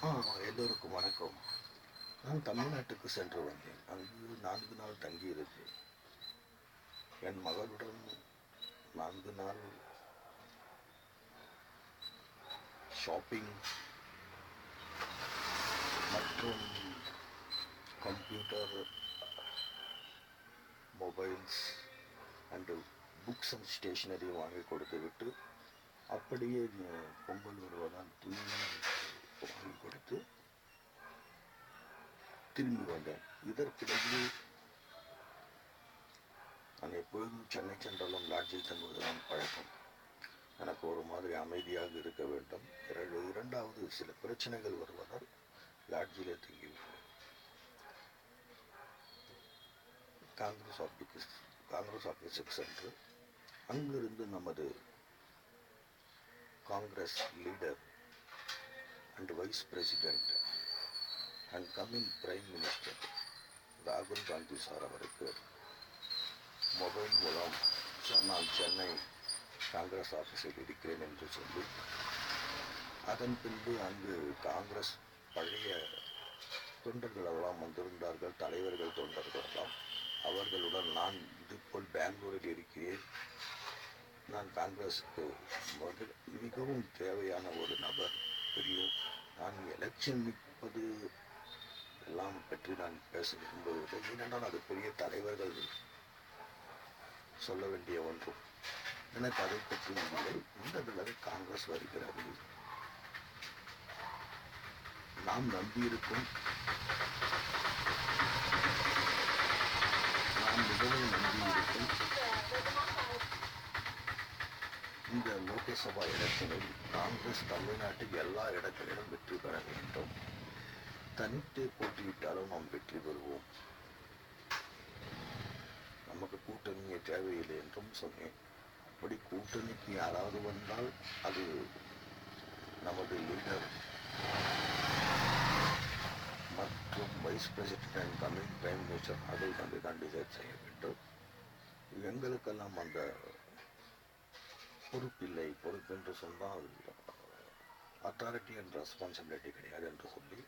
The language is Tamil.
ஆ எல்லோருக்கும் வணக்கம். நான் தமிழ்நாட்டுக்கு சென்று வந்தேன். அங்கு 4 நாள் தங்கியிருந்து என் மகளுடன் 4 நாள் ஷாப்பிங் மற்றும் computer, mobiles and books and stationery வாங்கி கொடுத்துவிட்டு அப்படியே பொங்கல் வருவதால் துணி வாங்கி கொடுத்து திரும்பி வந்தேன். இதற்கிடையே நான் எப்பொழுதும் சென்னை சென்றாலும் லாட்ஜில் தங்குவதுதான் பழக்கம். எனக்கு ஒரு மாதிரி அமைதியாக இருக்க வேண்டும். இரண்டாவது சில பிரச்சனைகள் வருவதால் லாட்ஜிலே தங்கிவிட்டேன். காங்கிரஸ் ஆஃபீஸுக்கு சென்று அங்கிருந்து நமது Congress leader and vice president and coming prime minister ராகுல் காந்தி சார் அவருக்கு மொபைல் மூலம் நான் சென்னை காங்கிரஸ் ஆஃபீஸில் இருக்கிறேன் என்று சொல்லி, அதன் பின்பு அங்கு காங்கிரஸ் பழைய தொண்டர்கள் எல்லாம் வந்திருந்தார்கள், தலைவர்கள் தொண்டர்கள் எல்லாம். அவர்களுடன் நான் இதுபோல் பெங்களூரில் இருக்கிறேன், நான் காங்கிரஸுக்கு மிகவும் தேவையான ஒரு நபர், நான் எலெக்ஷன் நிற்பது எல்லாம் பற்றி நான் பேச விரும்பவில்லை. ஏனென்றால் அது பெரிய தலைவர்கள் சொல்ல வேண்டிய ஒன்றும். எனக்கு அதை பற்றி இல்லை. இந்த தடவை காங்கிரஸ் வருகிறது. நாம் நம்பியிருக்கும், நாம் மிகவும் நம்பியிருக்கும் இந்த லோக்சபா எலெக்ஷனில் காங்கிரஸ் தமிழ்நாட்டில் எல்லா இடங்களிலும் வெற்றி பெற வேண்டும். தனித்து போட்டியிட்டாலும் நாம் வெற்றி பெறுவோம். நமக்கு கூட்டணியே தேவையில்லை என்றும் சொன்னேன். அப்படி கூட்டணிக்கு யாராவது வந்தால் அது நமது லீடர் மற்றும் vice president and coming prime minister ராகுல் காந்தி தான் டிசைட் செய்ய வேண்டும். எங்களுக்கெல்லாம் அந்த பொறுப்பில்லை. பொறுப்பு என்று சொன்னால் அத்தாரிட்டி அண்ட் ரெஸ்பான்சிபிலிட்டி கிடையாது என்று சொல்லி